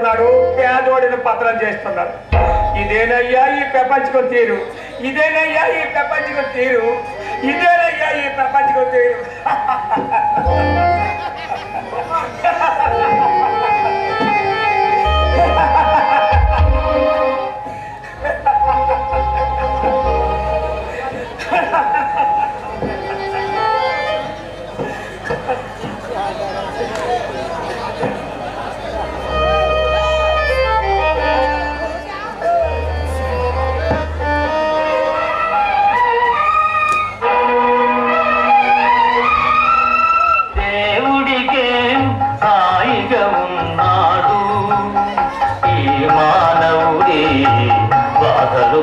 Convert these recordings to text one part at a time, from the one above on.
చేస్తున్నాడు, పేదోడిని పత్రం చేస్తున్నాడు. ఇదేనయ్యా ఈ ప్రపంచకం తీరు, ఇదేనయ్యా ఈ ప్రపంచకం తీరు, ఇదేనయ్యా ఈ ప్రపంచకం తీరు. దేవుడికే హాయిగా ఉన్నాడు, ఈ మానవుడే బాధలు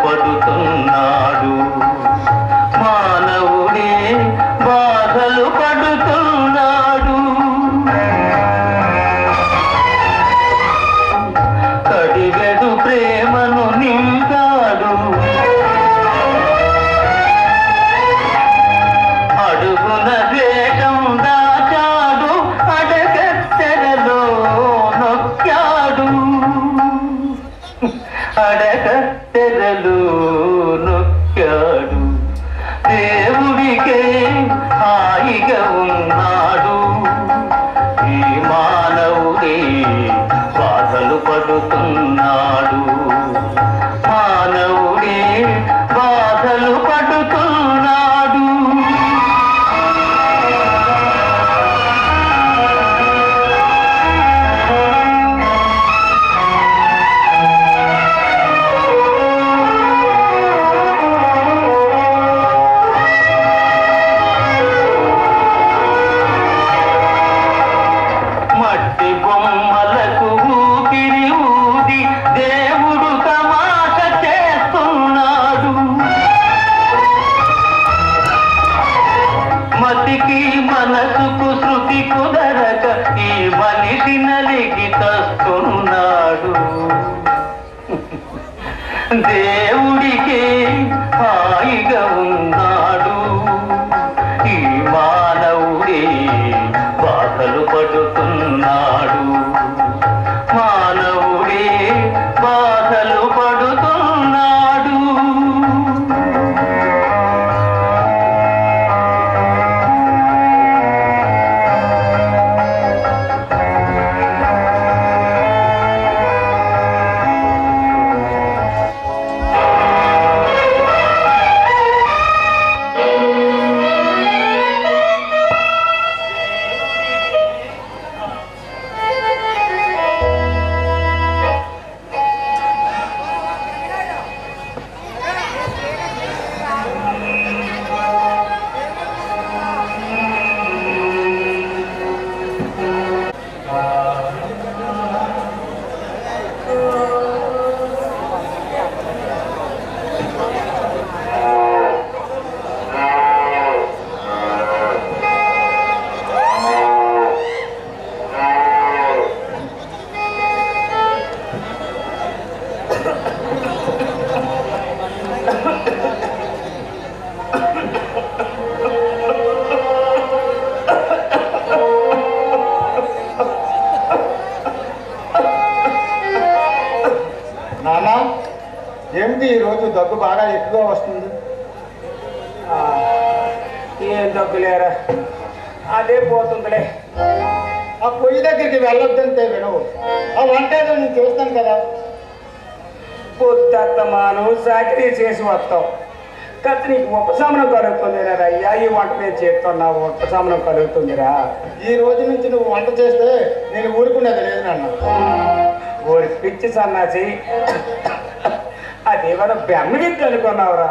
పడుతున్నాడు, మానవుడే బాధలు పడుతున్నాడు. కడిగడు ప్రేమను నింపాడు, అడుగున ద్వేషం దాచాడు, అడగత్తెరలో నొక్కాడు, అడగత్తెరలో నొక్కాడు. దేవుడికే హాయిగా ఉన్నాడు, ఈ మానవుడే బాధలు పడుతున్నాడు, మానవుడే బాధలు పడుతున్నాడు. మట్టి బొమ్మలకు ఊపిరి ఊది దేవుడు తమాష చేస్తున్నాడు, మతికి మనసుకు శృతి కుదరక ఈ మనిషి నలిగి తస్తున్నాడు. దేవుడికే హాయిగా ఉన్నాడు, ఈ మానవుడే బాధలు పడుతున్నాడు, మానవుడే బాధలు పడుతున్నాడు. నాన్న, ఏమిటి ఈరోజు దగ్గు బాగా ఎక్కువగా వస్తుంది? ఏం దగ్గులేరా, అదే పోతుందిలే. ఆ పొయ్యి దగ్గరికి వెళ్ళొద్దంటే వినవు, ఆ వంట నేను చూస్తాను కదా. పొద్దుమాను చాకరీ చేసి వస్తాం కాస్త నీకు ఉపశమనం కలుగుతుందిరా అయ్యా. ఈ వంట నేను చేస్తున్నావు, ఉపశమనం కలుగుతుందిరా. ఈ రోజు నుంచి నువ్వు వంట చేస్తే నేను ఊరుకునేది లేదు నాన్న. ఓరి పిచ్చి సన్నాసి, అదేమన్నా బెమ్మగిద్ది అనుకున్నావురా.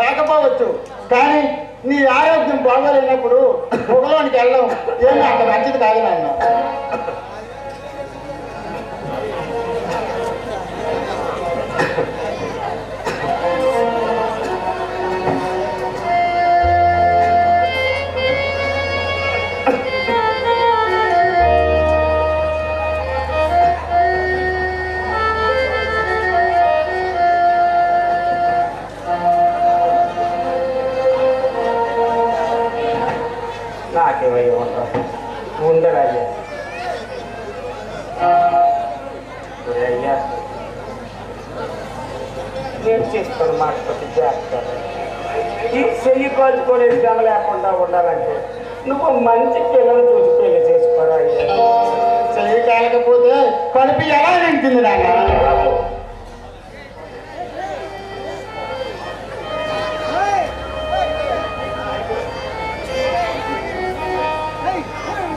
కాకపోవచ్చు, కానీ నీ ఆరోగ్యం బాగోలేనప్పుడు పొగలోనికి వెళ్ళడం ఏమీ అంత మంచిది కాదు నాన్న. నాకేమయ్యా ఉంటావు ఉండరా అయ్యా. అయ్యా నేను చేస్తాను మాట్లాడి చేస్తాను. ఈ చెయ్యి కాల్చుకునే శ్రమ లేకుండా ఉండాలంటే నువ్వు మంచి పిల్లలు చూసి పెళ్లి చేసుకోరా అయ్యా. చెయ్యి కాలకపోతే కడుపు ఎలా నింటుంది నాన్న.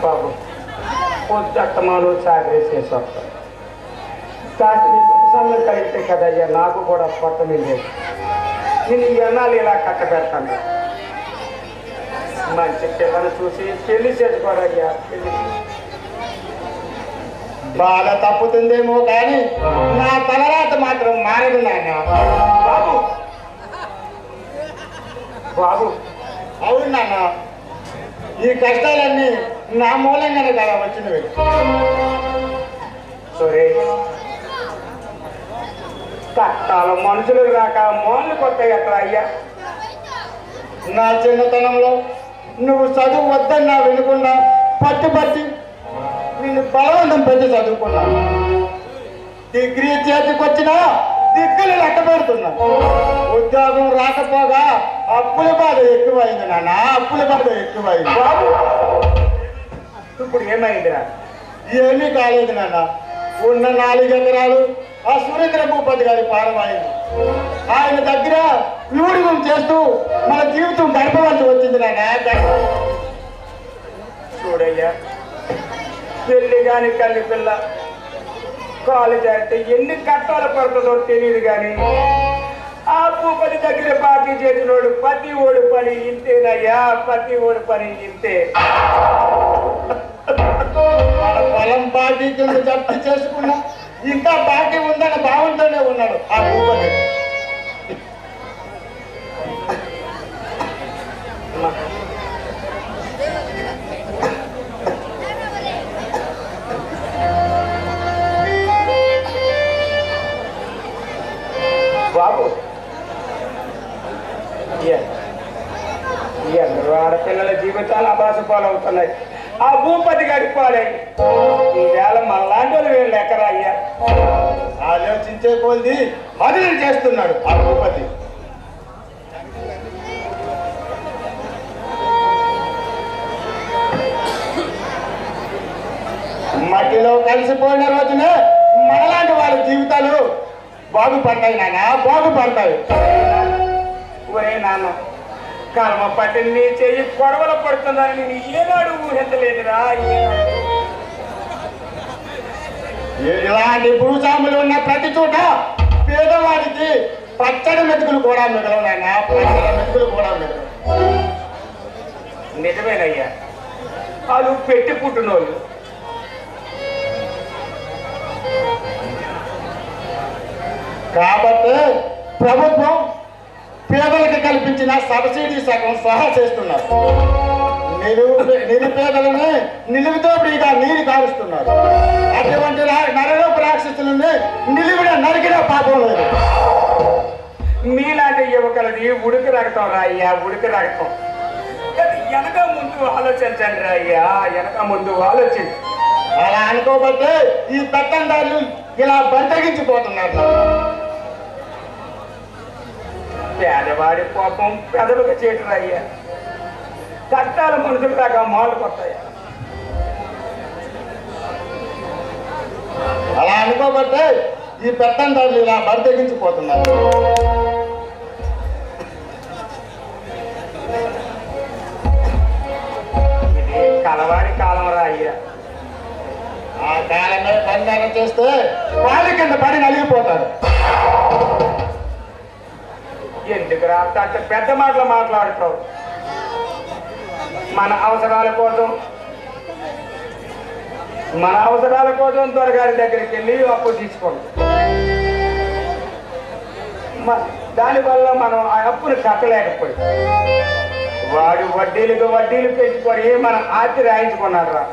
బాబు పొద్దుమాను చాకరీ చేసి వస్తాం. కాస్త నీకు ఉపశమనం కలిగితే కదయ్యా నాకు కూడా పొట్ట మీద నేను ఎన్నాళ్ళు ఇలా కట్టబెడతాను. మంచి పిల్లలు చూసి పెళ్లి చేసుకోరయ్యా. పెళ్లి బాధ తప్పుతుందేమో కానీ నా తలరాత మాత్రం మారదు నాన్న. బాబు బాబు అవును నాన్న, ఈ కష్టాలన్నీ నా మూలంగానే కదా వచ్చినవి. సరే కష్టాలు మనుషులు రాక మోళ్ళు కొత్త ఎట్లా అయ్యా. నా చిన్నతనంలో నువ్వు చదువు వద్దన్నా వినకుండా పట్టి నిన్ను బలవంతం పెట్టి చదువుకున్నాను. డిగ్రీ చేతికొచ్చినా దిక్కులు లెక్క పెడుతున్నా. ఉద్యోగం రాకపోగా అప్పుల బాధ ఎక్కువైంది నాన్న, అప్పుల బాధ ఎక్కువైంది. బాబు ఇప్పుడు ఏమైందిరా? ఏమీ కాలేదు నాన్న. ఉన్న 4 ఎకరాలు ఆ సురేంద్ర భూపతి గారి పారమైంది. ఆయన దగ్గర యూడిగం చేస్తూ మన జీవితం గడపవలసి వచ్చింది నాన్న. చూడయ్యా, పెళ్లి కాని కల్లి పిల్ల కాలు చేస్తే ఎన్ని కట్టాలు పడుతుందో తెలియదు కానీ ఆ భూపతి దగ్గర బాకీ చేసినోడు ప్రతి ఓడి పని ఇంతేనయ్యా, ప్రతి ఓడి పని ఇంతే. మన పొలం బాకీ కింద జప్తు చేసుకున్నా ఇంకా బాకీ ఉందని భావంతోనే ఉన్నాడు ఆ భూపతి. బాబు ఈ అందరూ ఆడపిల్లల జీవితాలు అబాసపాలవుతున్నాయి. ఆ భూపతి గడిపాలై ఈవేళ మనలాంటి వాళ్ళు వీళ్ళు ఎక్కరా అయ్యా. ఆలోచించే కొద్ది మదులు చేస్తున్నాడు ఆ భూపతి. మట్టిలో కలిసిపోయిన రోజునే మనలాంటి వాళ్ళ జీవితాలు బాగుపడతాయి నాన్న, బాగుపడతాయి. ఒరే నాన్న, కర్మ పట్టి నీ చెయ్యి గొడవలు పడుతుందని నేను ఏనాడు ఊహించలేదురా. ఇలాంటి భూస్వాములు ఉన్న ప్రతి చోట పేదవాడికి పచ్చడి మెతుకులు కూడా మిగలవు నాన్న, పచ్చడి మెతుకులు కూడా మిగలవు. నిజమేనయ్యా, వాళ్ళు పెట్టి పుట్టినోళ్ళు. కాబట్టి ప్రభుత్వం పేదలకు కల్పించిన సబ్సిడీ సగం సహా చేస్తున్నారు. నిరుపేదలని నిలువుతోపిగా నీరు కారుస్తున్నారు. అటువంటి నరలోపు రాక్షసులని నిలువున నరికిన పాపం లేదు. మీలాంటి యువకులది ఉడికి రగటం రా అయ్యా, ఉడికి రగటం. వెనక ముందు ఆలోచించండి రా అయ్యా, వెనక ముందు ఆలోచించండి. అలా అనుకోబట్టే ఈ పెత్తందారులు ఇలా బద్దగించిపోతున్నారు. పేదవాడి కోపం పెదవుగా చేయటం అయ్యా. కష్టాల మనుషులు దాకా మాలు కొత్తాయా. అలా అనుకోబట్టే ఈ పెత్తందారులు ఇలా బరి తెగించిపోతున్నారు. ఇది కలవారి కాలం రా అయ్యా. ఆ కాలమే బంగారం చేస్తే వాళ్ళ కింద పడి నలిగిపోతారు. ఎందుకు రా అంత పెద్ద మాటలు మాట్లాడుతావు? మన అవసరాల కోసం దొరగారి దగ్గరికి వెళ్ళి అప్పు తీసుకోండి. దానివల్ల మనం ఆ అప్పును కట్టలేకపోయి వాడు వడ్డీలు పెంచుకొని మనం ఆస్తి రాయించుకున్నాడు రా.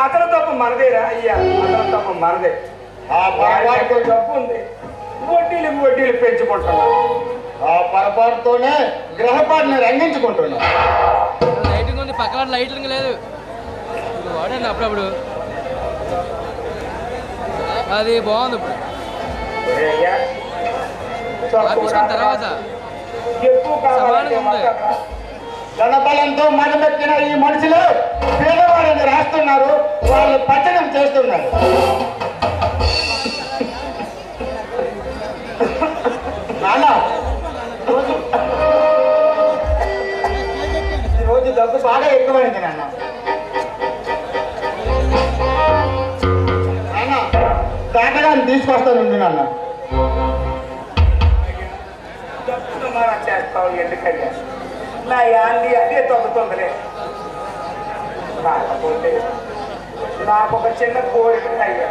అతను తప్పు మనదేరా అయ్యా, అతను తప్పు మనదే. ఆ పొరపాటు తప్పు ఉంది, వడ్డీలు పెంచుకుంటున్నాడు. ఆ పొరపాటుతోనే గ్రహపాటిని రంగించుకుంటున్నాం. లైటింగ్ ఉంది, పక్కన లైటింగ్ లేదు. వాడండి అప్పుడప్పుడు, అది బాగుంది. ఇప్పుడు అయ్యా, ఆపించుకున్న తర్వాత ఎక్కువ సమానంగా ఉంది. ధనబలంతో మనమెక్కిన ఈ మనుషులు పేదవాళ్ళని రాస్తున్నారు, వాళ్ళు పచ్చడం చేస్తున్నారు. నాన్న ఈరోజు దగ్గు బాగా ఎక్కువైంది నాన్న. తాతగారిని తీసుకొస్తానుంది నాన్న. చేస్తావు ఎందుకయ్యా? నా యాంది అదే తగ్గుతుందిలే. కాకపోతే నాకు ఒక చిన్న కోరిక అయ్యా.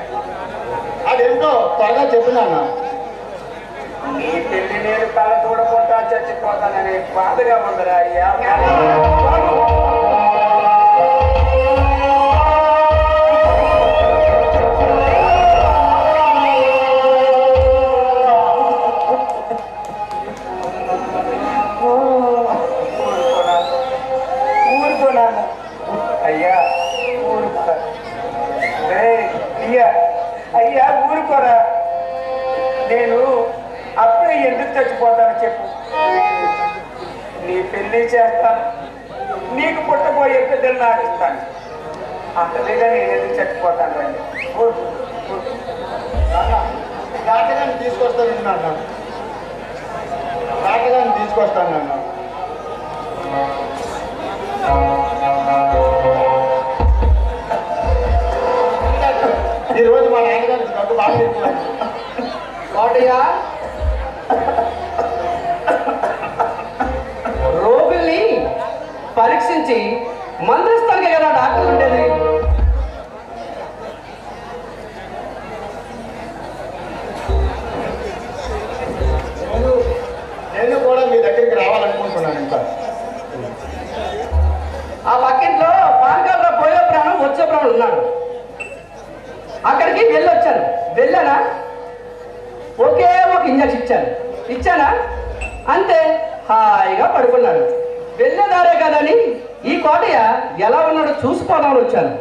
అదేంటో త్వరగా చెప్పు నాన్న. నీ పెళ్లి నేను కళ్ళ చూడకుండా చచ్చిపోతానని బాధగా ఉందిరా అయ్యా. ఊరుకోనాను అయ్యా, ఊరుకో అయ్యా, ఊరుకోరా. నేను అప్పుడే ఎందుకు చచ్చిపోతాను చెప్పు? నీ పెళ్లి చేస్తాను, నీకు పుట్టబోయే పెద్దలు నాకు ఇస్తాను. అంతలేగా నేను ఎందుకు చచ్చిపోతాను రండి. తాతగారిని తీసుకొస్తాను నాన్న. తాతగారిని తీసుకొస్తాను నాన్న. ఈరోజు మా నాన్నగారికి దగ్గు బాగా ఎక్కువైంది. కోటయ్య, రోగుల్ని పరీక్షించి మందులిస్తానికి కదా డాక్టర్ ఉండేది. నేను కూడా మీ దగ్గరికి రావాలనుకుంటున్నాను. ఇంకా ఆ పక్కింట్లో పానకాల పోయే ప్రాణం వచ్చే ప్రాణం ఉన్నాడు. అక్కడికి వెళ్ళొచ్చాను. వెళ్ళానా, ఒకే ఒక ఇంజక్షన్ ఇచ్చానా, అంతే హాయిగా పడుకున్నాడు. వెళ్ళేదారే కదని ఈ కోటయ్య ఎలా ఉన్నాడో చూసుకోవాలని వచ్చాను.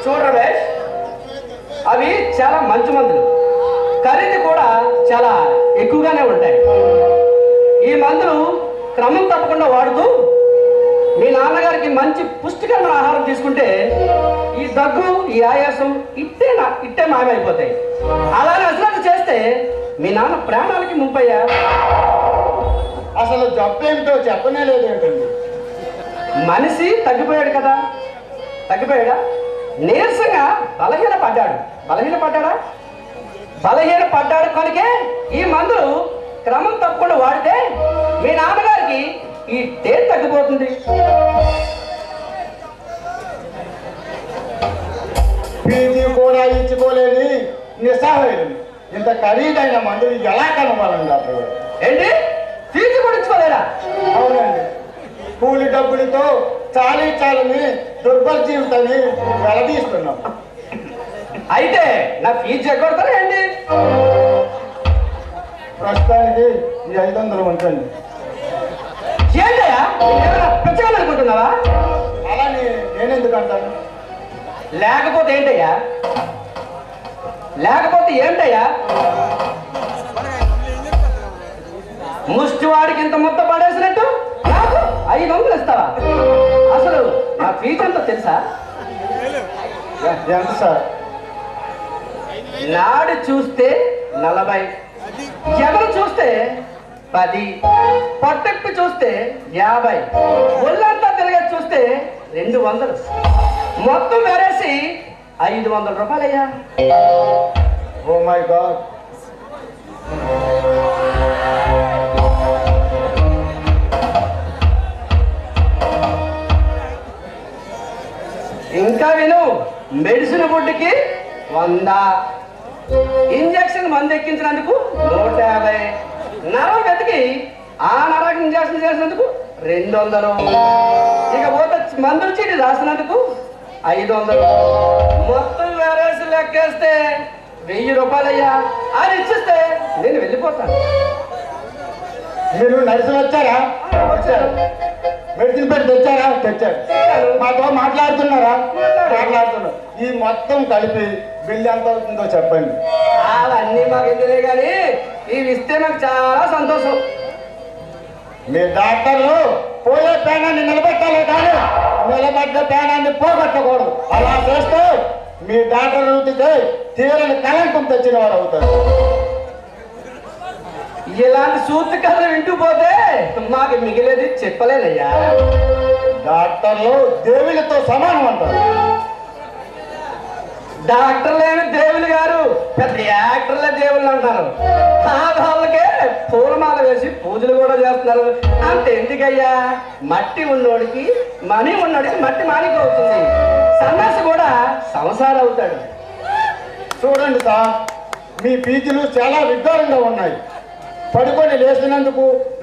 చూడు రమేష్, అవి చాలా మంచి మందులు, ఖరీదు కూడా చాలా ఎక్కువగానే ఉంటాయి. ఈ మందులు క్రమం తప్పకుండా వాడుతూ మీ నాన్నగారికి మంచి పుష్టికరమైన ఆహారం తీసుకుంటే ఈ దగ్గు, ఈ ఆయాసం ఇట్టే మాయమైపోతాయి. అలానే అసలు చేస్తే మీ నాన్న ప్రాణాలకి ముంపయ్యా. అసలు జబ్బు ఏమిటో చెప్పనే లేదు ఏంటండి? మనిషి తగ్గిపోయాడు కదా, తగ్గిపోయాడా? నీరసంగా బలహీన పడ్డాడు కనుకే ఈ మందులు క్రమం తప్పకుండా వాడితే మీ నాన్నగారికి ఈ డేట్ తగ్గిపోతుంది. పీజీ కూడా ఇచ్చుకోలేని నిస్సహాయులు ఇంత ఖరీదైన మందులు ఎలా కనుగొనండి అప్పుడు? ఏంటి, ఫీజు కూడా ఇచ్చుకోలేరా? అవునండి, కూలి డబ్బులతో చాలని దుర్బల జీవితాన్ని వెలదీస్తున్నాం. అయితే నా ఫీజు ఎగ్గొడతారా ఏంటి? ప్రస్తుతానికి ఈ 500 ఉంచండి. ఏంటయ్యా, పెంచాలనుకుంటున్నావా? అలా నేనెందుకు అంటాను? లేకపోతే ఏంటయ్యా? ముష్టివాడికి ఇంత ముద్ద పడేసినట్టు నాకు 500 ఇస్తావా? అసలు నా ఫీజు ఎంతో తెలుసా? ఎంత సార్? నాడు చూస్తే 40, ఎవరు చూస్తే 10, పట్టెక్కు చూస్తే 50, ఒళ్ళంతా తిరగ చూస్తే 200, మొత్తం వేరేసి 500 రూపాయలయ్యా. Oh my God. ఇంకా విను, మెడిసిన్ బుడ్డికి 100, ఇంజక్షన్ మందు ఎక్కించినందుకు 150, నరం వెతికి ఆ నరానికి ఇంజక్షన్ చేసినందుకు 200, ఇక పోతే మందులు చీటి రాసినందుకు 500, మొత్తం వేరేసి లెక్కేస్తే 1000 రూపాయలయ్యా. అది ఇచ్చిస్తే నేను వెళ్ళిపోతాను. మీరు నడిచి వచ్చారా? వచ్చారు. మెడిసిన్ పెట్టి తెచ్చారు. మాతో మాట్లాడుతున్నారా? మాట్లాడుతున్నారు. ఈ మొత్తం కలిపి బిల్లు ఎంత అవుతుందో చెప్పండి. అవన్నీ మాకు ఎందులే కానీ ఇవి ఇస్తే నాకు చాలా సంతోషం. మీ డాక్టర్లు పోయే ప్రాణాన్ని నిలబెట్టాలి కానీ నిలబడ్డ ప్రాణాన్ని పోగొట్టకూడదు. అలా చేస్తే మీ డాక్టర్ వృత్తికి తీరని కలంకం తెచ్చిన వారు అవుతారు. ఇలాంటి సూత్ర కథలు వింటూ పోతే మాకు మిగిలేది చెప్పలేనయ్యా. డాక్టర్లు దేవుళ్ళతో సమానం అంటారు. డాక్టర్లేని దేవులు గారు పెద్ద యాక్టర్లే దేవుళ్ళు అంటారు. వాళ్ళకే పూలమాల వేసి పూజలు కూడా చేస్తున్నారు. అంతే ఎందుకయ్యా? మట్టి ఉన్నోడికి మనీ ఉన్నోడికి మట్టి మాణిక అవుతుంది, సన్యాసి కూడా సంసారం అవుతాడు. చూడండి సార్, మీ పీజీలు చాలా విడ్డూరంగా ఉన్నాయి.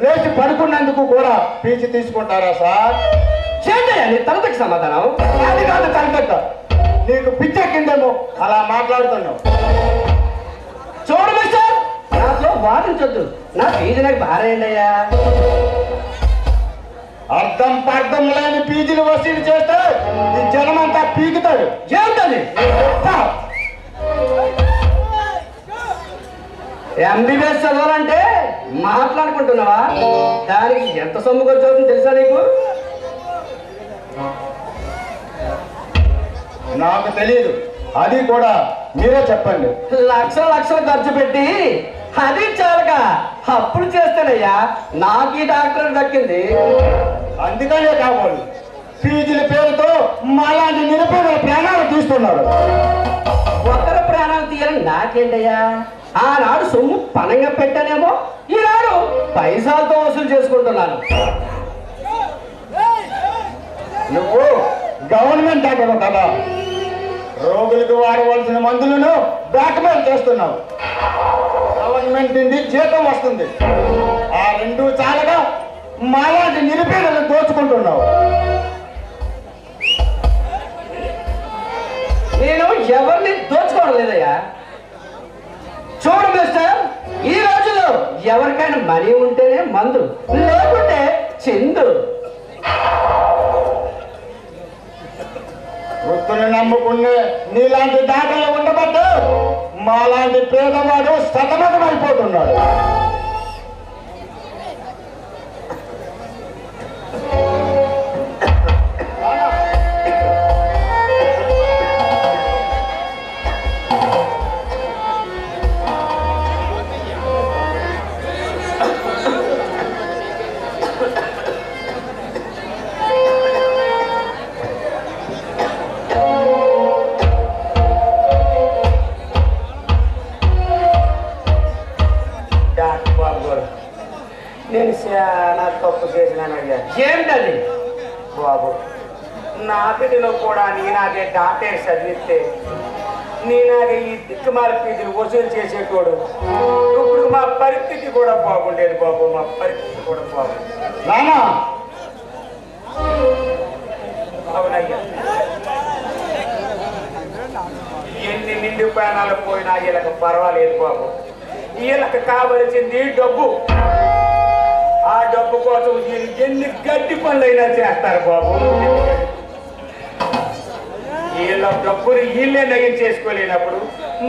లేచి పడుకున్నందుకు కూడా పీజీ తీసుకుంటారా సార్? చేయండి నీ తలతకి సమాధానం. అది కాదు తలకట్ట, నీకు పిచ్చెక్కిందేమో అలా మాట్లాడుతున్నావు. చూడు మిస్టర్, నాతో వాదించొద్దు. నా ఫీజు నాకు బారేయండి అయ్యా. అర్థం పర్థం లేని పీజీలు వసూలు చేస్తే ఈ జనమంతా పీకుతాడు. ఏమిటది? ఎంబీబీఎస్ చదవాలంటే మాట్లాడుకుంటున్నావా? దానికి ఎంత సొమ్ము ఖర్చు అవుతుంది తెలుసా నీకు? నాకు తెలియదు, అది కూడా మీరే చెప్పండి. లక్షలు ఖర్చు పెట్టి అది చాలక అప్పులు చేస్తేనయ్యా నాకు ఈ డాక్టర్ దక్కింది. అందుకనే కాబోలు ఫీజుల పేరుతో మాలాంటి నిరుపేదల ప్రాణాలు తీస్తున్నారు. ఒకరి ప్రాణాలు తీయాలని నాకేంటయ్యా? ఆనాడు సొమ్ము పనంగా పెట్టానేమో, ఈనాడు పైసలతో వసూలు చేసుకుంటున్నాను. నువ్వు గవర్నమెంట్ డాక్టర్ కదా, రోగులకు వాడవలసిన మందులను బ్లాక్మెయిల్ చేస్తున్నావు. గవర్నమెంట్ నుండి జీతం వస్తుంది, ఆ రెండు చాలగా మాలాంటి నిరుపేదలను దోచుకుంటున్నావు. నేను ఎవరిని దోచుకోవడం లేదయ్యా. చూడు మిస్టర్, ఈ రోజుల్లో ఎవరికైనా మనీ ఉంటేనే మందు, లేకుంటే చిందు. వృత్తులను నమ్ముకునే నీలాంటి దాఖలు ఉండబట్టు మాలాంటి పేదవాడు సతమతం అయిపోతున్నాడు. నేను చాలా తప్పు చేసినానయ్యా. ఏమిటది బాబు, నా బిడ్డలో కూడా నీనాగే డాక్టర్ చదివిస్తే నీనాగే ఈ దిక్కుమాల ఫీజులు వసూలు చేసేటోడు. ఇప్పుడు మా పరిస్థితి కూడా బాగుండేది బాబు, మా పరిస్థితి కూడా బాగుండేది. నానా అవునయ్యా, ఎన్ని నిండు ప్రాణాలు పోయినా వీళ్ళకి పర్వాలేదు బాబు. వీళ్ళకి కావలసింది డబ్బు. ఆ డబ్బు కోసం వీళ్ళు ఎన్ని గడ్డి పనులైనా చేస్తారు బాబు. వీళ్ళ డబ్బుని వీళ్ళే నయం చేసుకోలేనప్పుడు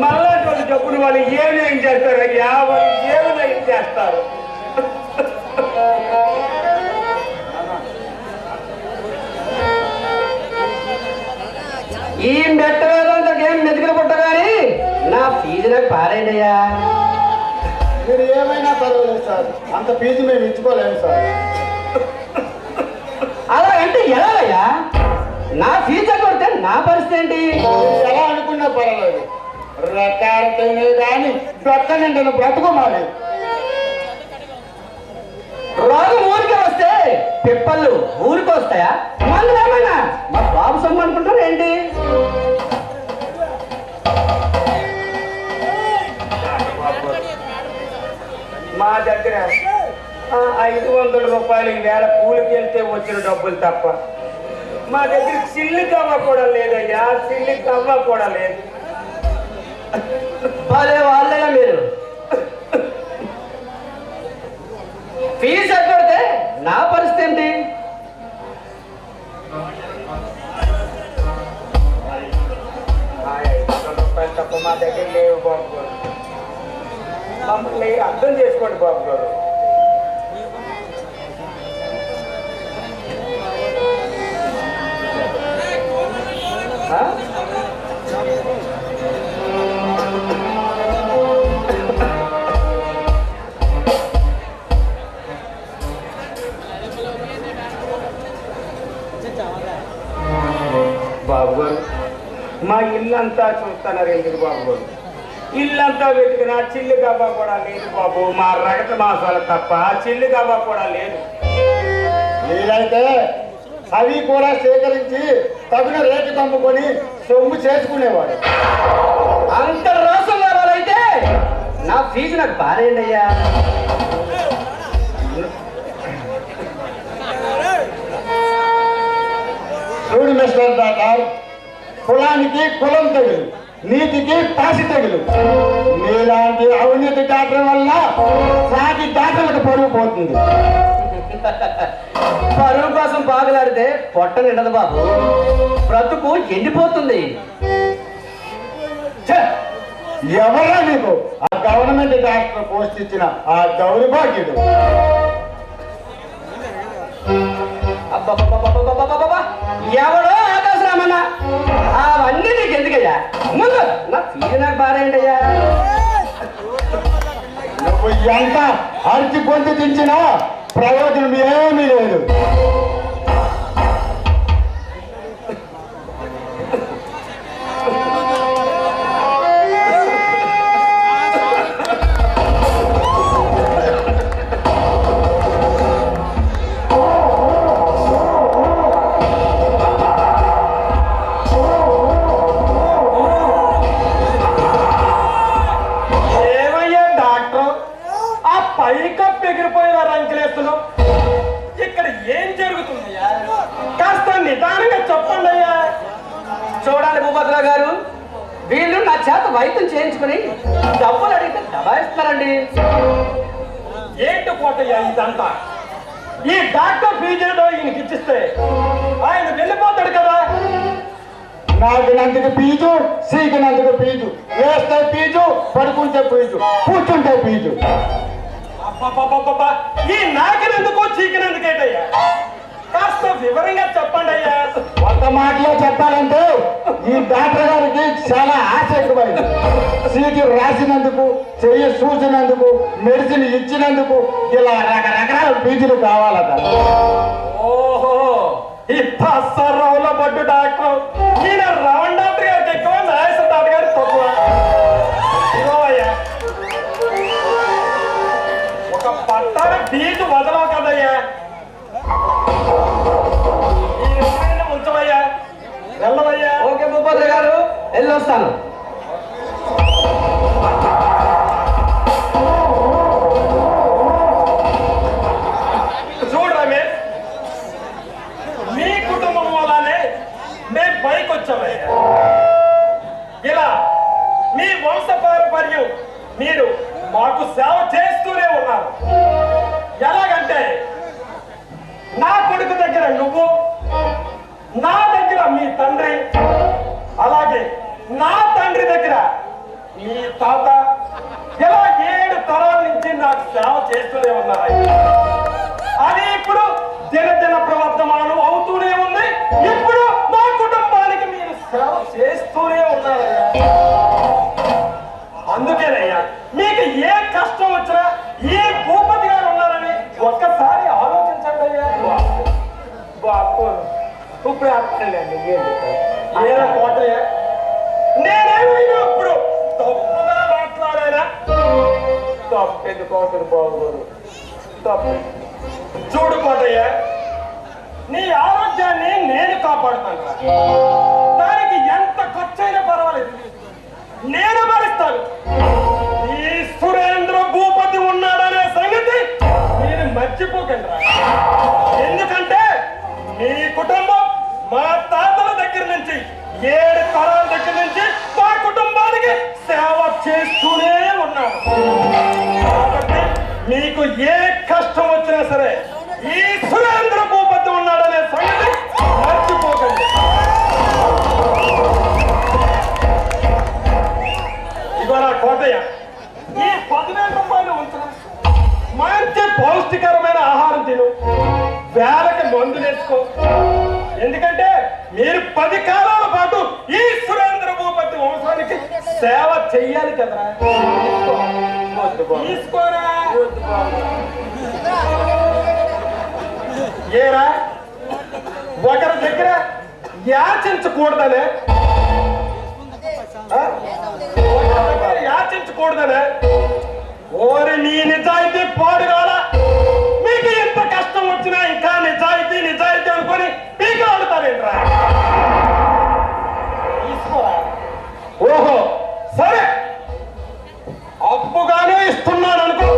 మళ్ళా వాళ్ళ డబ్బులు వాళ్ళు ఏమి నయం చేస్తారు అయ్యా? వాళ్ళు ఏమి నయం చేస్తారు? ఈ మెట్ట వేదంతకేం మెతుకులు పుట్టగాని నా ఫీజు నాకు పారేయ్యా. మీరు ఏమైనా పర్వాలేదు సార్, అంత ఫీజు మేము ఇచ్చుకోలేము సార్. అలా అంటే ఎలాగయ్యా? నా ఫీజు కొడితే నా పరిస్థితి ఏంటి? మీరు ఎలా అనుకున్నా పర్వాలేదు, రెక్కాడితేనే కానీ బ్రతకనంటే బ్రతుకు మాది. రోగం ఊరికే వస్తే పిప్పళ్ళు ఊరికి వస్తాయా? మందులు ఏమైనా మా బాబు సొమ్ము అనుకుంటారు ఏంటి? మా దగ్గర 500 రూపాయలు ఈవేళ కూలికి వెళ్తే వచ్చిన డబ్బులు తప్ప మా దగ్గర చిల్లి కవ్వ కూడా లేదయ్యా, చిల్లి కవ్వ కూడా లేదు. భలే వాళ్ళేగా మీరు. ఫీజు ఎక్కడితే నా పరిస్థితి ఏంటి? ఆ 500 రూపాయలు తప్ప మా దగ్గర లేవు బాబు గారు. మమ్మల్ని అర్థం చేసుకోండి బాబు గారు. బాబు గారు, మా ఇల్లంతా చూస్తున్నారు ఎందుకు బాబు గారు? ఇల్లంతా వెతికినా చిల్లి గవ్వ కూడా లేదు బాబు. మా రగత మాసాలు తప్ప చిల్లి గవ్వ కూడా లేదు. మీరైతే అవి కూడా సేకరించి తగిన రేటు కమ్ముకొని సొమ్ము చేసుకునేవాడు. అంత రోసం కావాలైతే నా ఫీజు నాకు పారేయండి అయ్యా. చూడు మిస్టర్ డాక్టర్, కులానికి కులం తగులు, నీతికి పాసి తగులు. మీలాంటి అవినీతి డాక్టర్ వల్ల సాటి డాక్టర్లకు పరుగు పోతుంది. పరువు కోసం బాగులాడితే పొట్ట నిండదు బాబు, బ్రతుకు ఎండిపోతుంది. ఎవరా నీకు ఆ గవర్నమెంట్ డాక్టర్ పోస్ట్ ఇచ్చిన ఆ దౌర్భాగ్యుడు? అబ్బబ్బబ్బబ్బబ్బబ్బబ్బబ్బ! ఎవడో ఆకాశరామన్న, అవన్నీ నీకు ఎందుకయ్యా? ముందు నా ఫీజు నాకు బారేయండి. నువ్వు ఎంత అరిచి పొంది తెచ్చినా ప్రయోజనం ఏమీ లేదు. ఎగిరిపోయిన రంకెలేస్తున్నావు. ఇక్కడ ఏం జరుగుతుందయ్యా? కాస్త నిదానంగా చెప్పండి అయ్యా. చూడాలి భూపతిరావు గారు, వీళ్ళు నా చేత వైద్యం చేయించుకుని డబ్బులు అడిగితే దబాయిస్తున్నారండి. ఏంటి పోతయ్యా ఇదంతా? ఈ డాక్టర్ ఫీజులో ఈయనకి ఇచ్చిస్తే ఆయన వెళ్ళిపోతాడు కదా. నాకు తిన్నందుకు పీజు, సీకినందుకు పీజు, వేస్తే పీజు, పడుకుంటే పీజు, కూర్చుంటే పీజు. అబ్బబ్బబ్బబ్బబ్బా! ఈ నాకినందుకు చీకినందుకేటయ్యా? కాస్త వివరంగా చెప్పండి అయ్యా. ఒక మాటలో చెప్పాలంటే ఈ డాక్టర్ గారికి చాలా ఆశ ఎక్కువైంది. సీటు రాసినందుకు, చెయ్యి చూసినందుకు, మెడిసిన్ ఇచ్చినందుకు ఇలా రకరకాల ఫీజులు కావాలట. ఓహో, ఈ పස්සర్రవుల పట్టు డాక్టర్ ఈయన రమణ డాక్టర్ గారికి ఎక్కువ, నాగేశ్వర డాక్టర్ గారికి తక్కువ. ఇదిగో అయ్యా, ఒక పట్టాల ఫీజు వదలవు కదయ్యా. ఈ నిర్ణయాన్ని ఉంచవయ్యా, వెళ్ళవయ్యా. ఓకే భూపతి గారు, వెళ్ళొస్తాను. చూడు రమేష్, మీ కుటుంబం వల్లనే మేము పైకి వచ్చామయ్యా. ఇలా మీ వంశ పారంపర్యం మీరు మాకు సేవ చేస్తూనే ఉన్నారు. ఎలాగంటే నా కొడుకు దగ్గర నువ్వు, నా దగ్గర మీ తండ్రి, అలాగే నా తండ్రి దగ్గర మీ తాత, ఇలా 7 తరాల నుంచి నాకు సేవ చేస్తూనే ఉన్నారు. అది ఇప్పుడు దినదిన ప్రవర్తమానం అవుతూనే ఉంది. ఇప్పుడు మా కుటుంబానికి మీరు సేవ చేస్తూనే ఉన్నారయ్యా. అందుకేనయ్యా, మీకు ఏ కష్టం వచ్చినా ఏ భూపతి గారు ఉన్నారని ఒక్కసారి ఆలోచించండి అయ్యా. బాపు ఇప్పుడు అర్థండి ఏదో కోటయ్యా, నేనేమైనా ఇప్పుడు తప్పుగా మాట్లాడానా? తప్పెందుకు అవుతుంది బాబు, తప్పు. చూడు కోటయ్య, నీ ఆరోగ్యాన్ని నేను కాపాడుతాను. దానికి ఎంత ఖర్చైనా పర్వాలేదు, నేను భరిస్తాను. ఈ సురేంద్ర భూపతి ఉన్నాడనే సంగతి మీరు మర్చిపోకండి. ఎందుకంటే మీ కుటుంబం మా తాతల దగ్గర నుంచి 7 తరాల దగ్గర నుంచి మా కుటుంబానికి సేవ చేస్తూనే ఉన్నారు. కాబట్టి మీకు ఏ కష్టం వచ్చినా సరే ఈ సురేంద్ర భూపతి ఉన్నాడనే సంగతి మర్చిపోకండి. ఇవాళ కోటయ్య, ఈ 10,000 రూపాయలు ఉంచు. మంచి పౌష్టికరమైన ఆహారం తిను, వేళకి మందు నేర్చుకో. ఎందుకంటే మీరు 10 కాలాల పాటు ఈ సురేంద్ర భూపతి వంశానికి సేవ చెయ్యాలి కదా. తీసుకోరా. ఏరా, ఒకరి దగ్గర యాచించకూడదనే, యాచించకూడదనే. ఓరి నీ నిజాయితీ పాడుగాలా, మీకు ఎంత కష్టం వచ్చినా ఇంకా నిజాయితీ నిజాయితీ అనుకొని మీకు ఆడుతారేంట్రా? తీసుకోరా. ఓహో సరే, అప్పుగానే ఇస్తున్నాను అనుకో.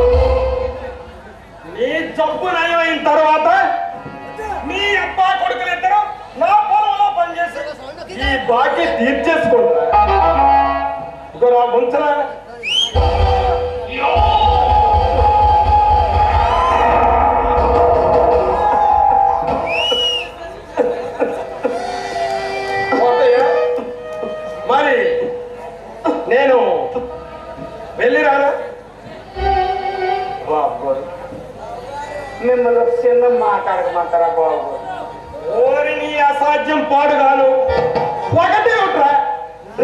నీ జబ్బు నయమైన తర్వాత మీ అబ్బా కొడుకులిద్దరూ నా పొలంలో పనిచేసి ఈ బాకీ తీర్చేసుకుంటా. ఇక నా ఉంచరా. మరి నేను వెళ్ళిరానా? బాబు, మిమ్మల్ని చిన్న మాట్లాడకమంటారా బాబు? ఓరి నీ అసాధ్యం పాడుగాను. 1 ఒకట్రా,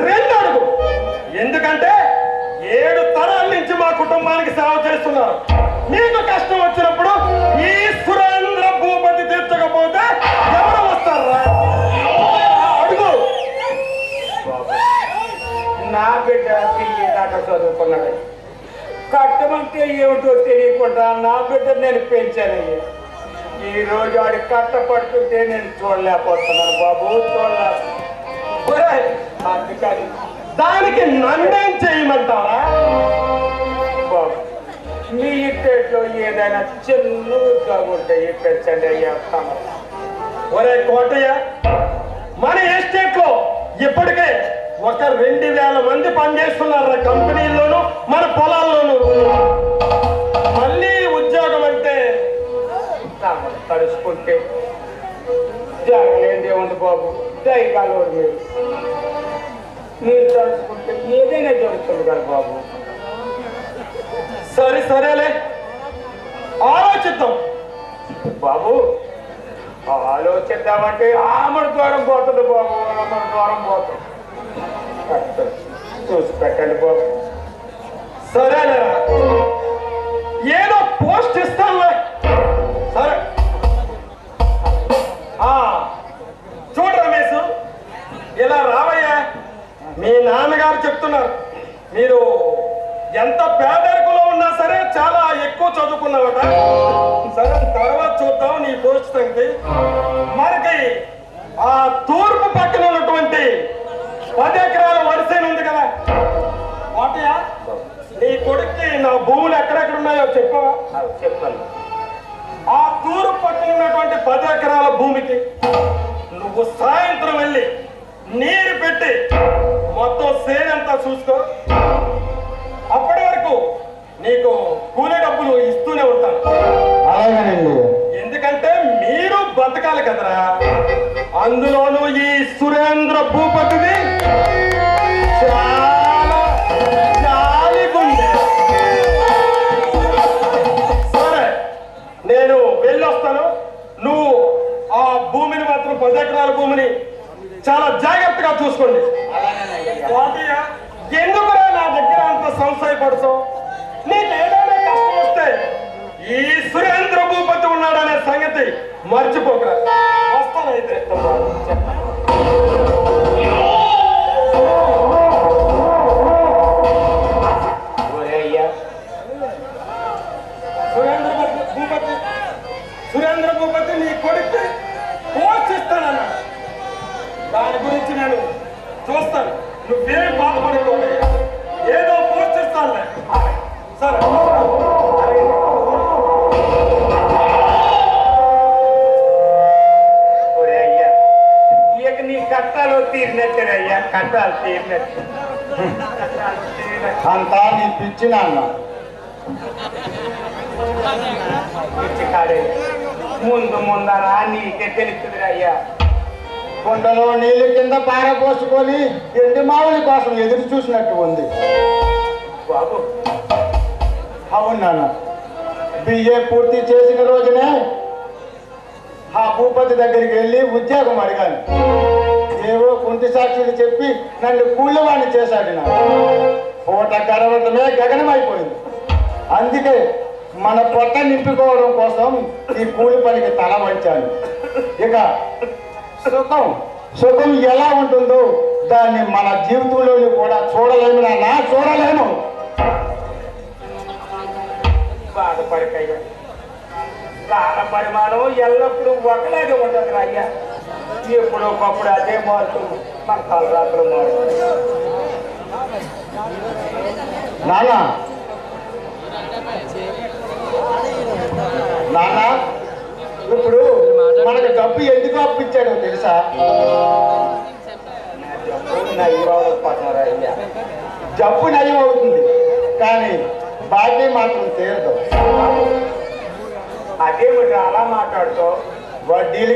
2 అడుగు. ఎందుకంటే 7 తరాల నుంచి మా కుటుంబానికి సేవ చేస్తున్నారు. మీకు కష్టం వచ్చినప్పుడు ఈ సురేంద్ర భూపతి తీర్చకపోతే ఎవరు వస్తారా? అడుగు. నా బిడ్డ పిల్లి దాకా చదువుకున్నాడు. కట్టమంటే ఏమిటో తెలియకుండా నా బిడ్డ నేను పెంచానయ్యా. ఈ రోజు ఆడి కట్టపడుతుంటే నేను చూడలేకపోతున్నాను బాబు, చూడలేకపోతే. అందుకని దానికి నన్నేం చేయమంటావా బాబు? మీ ఇంట్లో ఏదైనా చిన్న ఉద్యోగం ఉంటే పెంచండి అయ్యా. ఒరే కోటయ్య, మన ఎస్టేట్ లో ఇప్పటికే ఒక 2,000 మంది పనిచేస్తున్నారు కంపెనీల్లోనూ మన పొలాల్లోనూ. మళ్ళీ ఉద్యోగం అంటే తడుచుకుంటే జరగలేదే ఉంది బాబు. దయకాలు మీరు మీరు తలుచుకుంటే ఏదైనా జరుగుతుంది కదా బాబు. సరే సరేలే, ఆలోచిద్దాం. బాబు ఆలోచిద్దామంటే ఆమెడు దూరం పోతుంది బాబు, ఆమెడు దూరం పోతుంది. చూసి పెట్టండి బాబు. సరేలేరా, ఏదో పోస్ట్ ఇస్తానులే. సరే చూడు రమేష్, ఇలా రావయ్యా. మీ నాన్నగారు చెప్తున్నారు, మీరు ఎంత పేదరికలో ఉన్నా సరే చాలా ఎక్కువ చదువుకున్నావట. సరే తర్వాత చూద్దాం నీ పోస్ట్ సంగతి. మనకి ఆ తూర్పు పక్కన ఉన్నటువంటి 10 ఎకరాల వరిసేను ఉంది కదా, వాటయా నీ కొడుక్కి నా భూములు ఎక్కడెక్కడ ఉన్నాయో చెప్పవా? చెప్పండి. ఆ తూర్పు పక్కన ఉన్నటువంటి 10 ఎకరాల భూమికి నువ్వు సాయంత్రం వెళ్ళి నీరు పెట్టి మొత్తం సేనంతా చూసుకో. అప్పటి వరకు నీకు కూలీ డబ్బులు ఇస్తూనే ఉంటాను. అలాగేనండి. ఎందుకంటే మీరు బతకాలి కదరా. అందులోనూ ఈ సురేంద్ర భూపతిది చాలా జాలిగుండే. సరే నేను వెళ్ళొస్తాను. నువ్వు ఆ భూమిని మాత్రం 10 ఎకరాల భూమిని చాలా జాగ్రత్తగా చూసుకోండి. వాటియా ఎందుకురా నా దగ్గర అంత సంశయపడతావు? నీకు ఏదైనా కష్టం వస్తే ఈ సురేంద్ర భూపతి ఉన్నాడనే సంగతి మర్చిపోకరా. వస్తానైతే. అయ్యా సురేంద్ర భూపతి నీ కొడుకు పోషిస్తానన్నా. దాని గురించి నేను చూస్తాను, నువ్వేం బాధపడకూడదు. ఏదో పోషిస్తానులే. సరే అయ్యా, ఇక నీ కట్టాలు తీరినట్టేనయ్యా, కట్టాలు తీరినట్టు. అంతా నీ పిచ్చి నాన్న. పిచ్చి కాడే ముందు ముందరా నీకే తెలుస్తుంది అయ్యా. కొండలో నీళ్ళు కింద పారపోసుకొని ఎండి మావులి కోసం ఎదురు చూసినట్టు ఉంది బాబు. అవును నాన్న, బిఏ పూర్తి చేసిన రోజునే ఆ భూపతి దగ్గరికి వెళ్ళి ఉద్యోగం అడిగాను. ఏవో కుంటి సాక్షులు చెప్పి నన్ను కూలివాణ్ణి చేశాడు. నా పూట గడవటమే గగనమైపోయింది. అందుకే మన పొట్ట నింపుకోవడం కోసం ఈ కూలి పనికి తల వంచాను. ఇక సుఖం ఎలా ఉంటుందో దాన్ని మన జీవితంలోని కూడా చూడలేము నాన్న, చూడలేము. బాధపడకయ్యా, కాల పరిమాణం ఎల్లప్పుడూ ఒకలాగే ఉంటుంది అయ్యా. ఎప్పుడో ఒకప్పుడు అదే మారుతుంది, మన తలరాత్రులు మారుతుంది. నాన్న నాన్న ఇప్పుడు మనకు డబ్బు ఎందుకు అప్పించాడో తెలుసా? అయ్యా జబ్బు నయం అవుతుంది కానీ బాకీ మాత్రం తీరదు. అదేమిటి అలా మాట్లాడుతావు? వడ్డీలు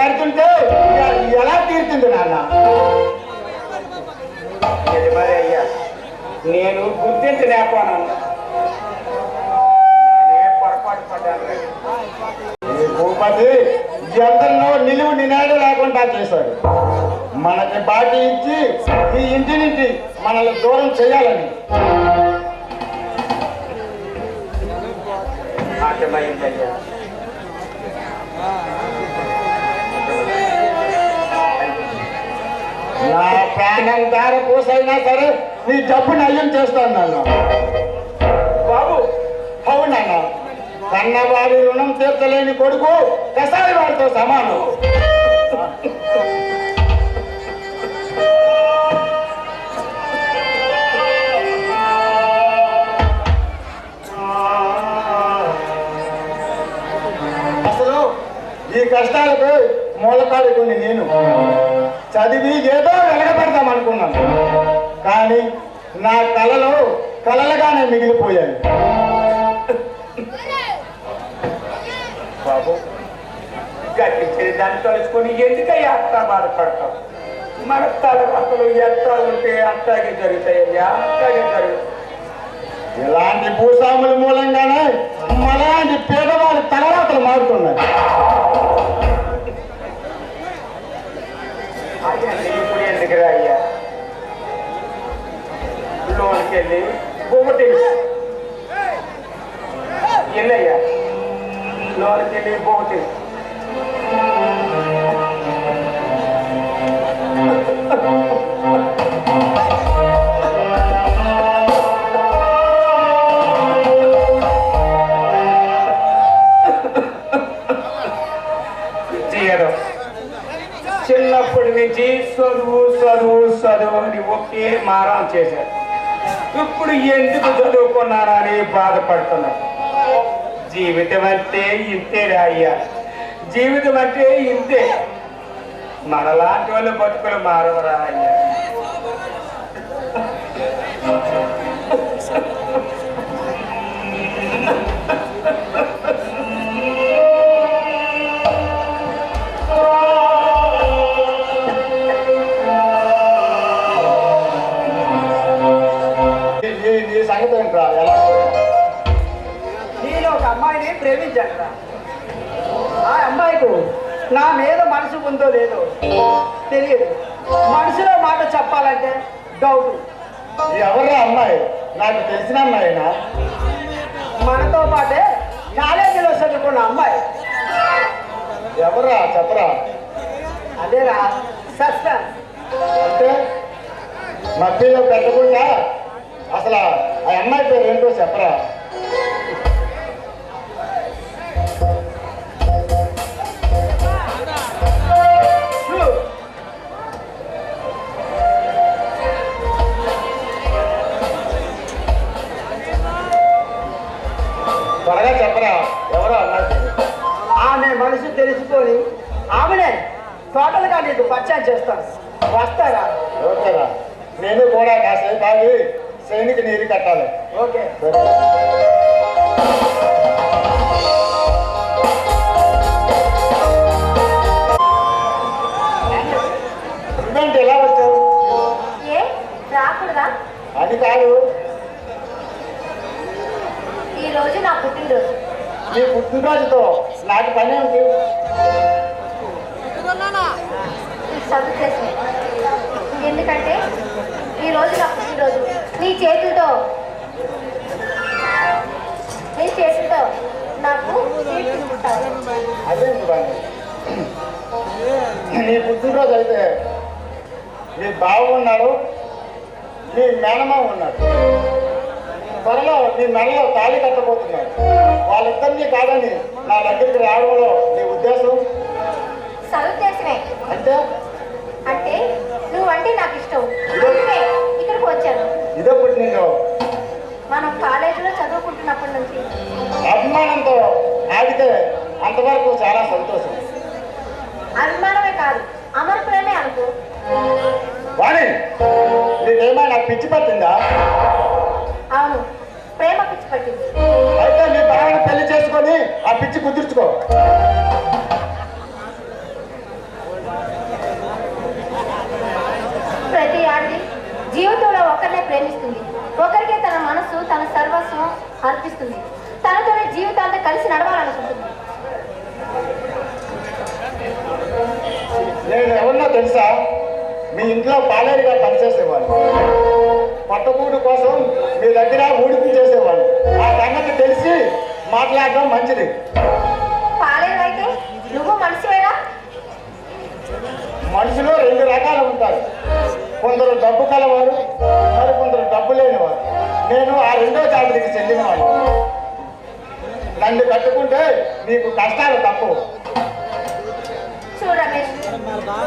కడుతుంటే ఎలా తీరుతుంది నాన్న? మరి అయ్యా, నేను గుర్తించలేకపోయాను. పొరపాటు పడ్డాను. భూపతి ఎందరినో నిలువు నినాడు లేకుండా చేశాడు. మనకి బాకీ ఇచ్చి ఈ ఇంటి నుంచి మనల్ని దూరం చేయాలని. అర్థమైందయ్యా. నా ప్రాణం దార పోసైనా సరే నీ జబ్బు నయం చేస్తాను నాన్న. బాబు అవునన్న, కన్నవారి రుణం తీర్చలేని కొడుకు కసాయి వాడితో సమానం. అసలు ఈ కష్టాలకు మూలకాడుకుని నేను చదివి ఏదో వెలగబెడతాం అనుకున్నాను. కానీ నా కలలుగానే మిగిలిపోయాయి. బాబు గట్టించే దాన్ని తలుచుకొని ఎందుకయ్యా అంతా బాధపడతావు? మన తలపక్కలు ఎట్లా ఉంటే అట్లాగే జరుగుతాయ్యా, అట్లాగే జరుగుతాయి. ఇలాంటి భూస్వాముల మూలంగానే మనలాంటి పేదవాళ్ళ తలరాతలు మారుతున్నాయి. అయ్యా ఇప్పుడు ఎందుకురా అయ్యా, లోన్కి వెళ్ళి బొమ్మటి వెళ్ళయ్యా, లోన్కి వెళ్ళి బొమ్మటి చిన్నప్పటి నుంచి చదువు చదువు చదువు అని ఒకే మారం చేశారు. ఇప్పుడు ఎందుకు చదువుకున్నారా అని బాధపడుతున్నారు. జీవితం అంటే ఇంతేరా అయ్యా, జీవితం అంటే ఇంతే. మనలాంటి వాళ్ళు బతుకులు మారవరా అయ్యా. నీ సంగతి ఏంట్రా? ఎలా నేను ఒక అమ్మాయిని ప్రేమించాను. ఆ అమ్మాయికు నా మీద మనసు ఉందో లేదో తెలియదు. మనసులో మాట చెప్పాలంటే డౌట్. ఎవరా అమ్మాయి? నాకు తెలిసిన అమ్మాయినా? మనతో పాటే కాలేజీలో చదువుకున్న అమ్మాయి. ఎవరా చెప్పరా? అదేరా సస్పెన్స్. అంటే మధ్యలో పెట్టకుండా అసలు ఆ అమ్మాయి పేరు ఏంటో చెప్పరా? త్వరగా చెప్పరా ఎవరో అమ్మాయి? ఆమె మనసు తెలుసుకొని ఆమెనే టోటల్గా నీకు పరిచయం చేస్తాను. వస్తారా? ఓకేరా, నేను కూడా కాసేపు ఆగి శ్రేణికి నీరు కట్టాలి. ఓకే. ఇదేంటి ఎలా వచ్చావు? ఏ రాకూడదా? అది కాదు, ఈ రోజు నా పుట్టినరోజు. నీ పుట్టినరోజుతో నాకు పని ఏమిటి? చదువు చేసి ఎందుకంటే ఈ రోజు నా పుట్టినరోజు. నీ చేతులతో నాకు స్వీట్ తినిపిస్తావు. అదేంటి పని? నీ పుట్టినరోజు అయితే నీ బావ ఉన్నాడు, నీ మేనమామ ఉన్నాడు. త్వరలో నీ మెడలో తాళి కట్టబోతున్నాడు. వాళ్ళిద్దరినీ కాదని నా దగ్గరికి రావడంలో నీ ఉద్దేశం? చదువు చేసినే అంటే అంటే నువ్వంటే నాకు ఇష్టం, అందుకే ఇక్కడికి వచ్చాను. ఇదప్పుడు నేను మనం కాలేజీలో చదువుకుంటున్నప్పటి నుంచి అభిమానంతో ఆడితే అంతవరకు చాలా సంతోషం. అభిమానమే కాదు, అమర ప్రేమే అనుకో. వాణి, నీకేమైనా పిచ్చి పట్టిందా? అవును, ప్రేమ పిచ్చి పట్టింది. అయితే నీ బావని పెళ్లి చేసుకొని ఆ పిచ్చి కుదుర్చుకో. ప్రతి ఆడది జీవితంలో ఒకరినే ప్రేమిస్తుంది, ఒకరికే తన మనసు తన సర్వస్వం అర్పిస్తుంది, తనతోనే జీవితాంతం కలిసి నడవాలనుకుంటుంది. నేను ఎవరినో తెలుసా? మీ ఇంట్లో పాలేరుగా పనిచేసేవాడు. పట్టకూడు కోసం మీ దగ్గర ఊడిపించేసేవాడు. ఆ సంగతి తెలిసి మాట్లాడడం మంచిది. పాలేరు అయితే నువ్వు మనిషివేగా? మనుషులు రెండు రకాలు ఉంటారు. కొందరు డబ్బు కలవారు, మరి కొందరు డబ్బు లేనివారు. నేను ఆ రెండో జాతికి చెందినవాడు. నన్ను కట్టుకుంటే నీకు కష్టాలు తప్పవు. చూడు రమేష్,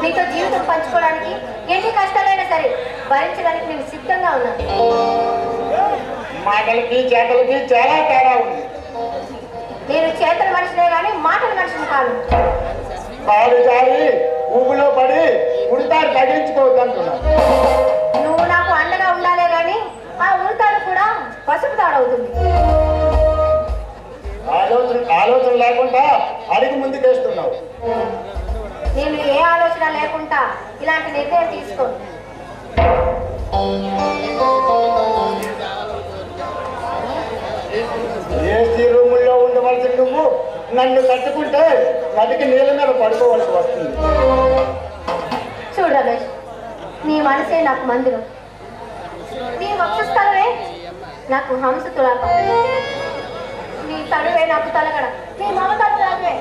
నీతో జీవితం పంచుకోవడానికి ఎన్ని కష్టాలైనా సరే భరించడానికి నేను సిద్ధంగా ఉన్నాను. మాటలకి చేతలకి చాలా తేడా ఉంది. నేను చేతల మనిషినే కానీ మాటల మనిషిని కాదు. కాలు జారి ఊబులో పడి ఉడతాడు తగిలించుకోవద్దంటున్నాను. నువ్వు నాకు అండగా ఉండాలే కానీ ఆ ఉడతాడు కూడా పసుపు తాడవుతుంది. ఆలోచన లేకుండా అడిగి ముందుకేస్తున్నావు. నేను ఏ ఆలోచన లేకుండా ఇలాంటి నిర్ణయం తీసుకోను. ఏసీ రూముల్లో ఉండవలసిన నువ్వు నన్ను కట్టుకుంటే నదికి నీళ్ళ మీద పడుకోవలసి వస్తుంది. చూడు రమేష్, నీ మనసే నాకు మందిరం, నీ వక్షస్థలమే నాకు హంస తులాపం, నీ తనువే నాకు తలగడ, నీ మమతాలే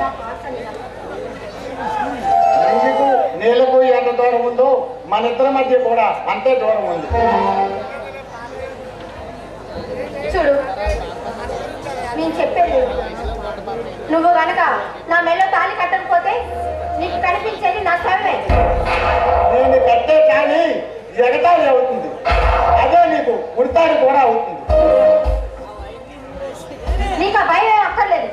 నాకు ఆసనిగా. నీకు నీళ్ళకు ఎంత దూరం ఉందో మన ఇద్దరి మధ్య కూడా అంతే దూరం ఉంది. చూడు, నేను చెప్పేది నువ్వు గనక నా మెల్లో తాళి కట్టకపోతే నీకు కనిపించేది నా శవమే. నేను కట్టే కానీ ఎగతాళి అవుతుంది, అదే నీకు ఉడతాడు కూడా అవుతుంది. నీకు ఆ భయం ఏం అక్కర్లేదు.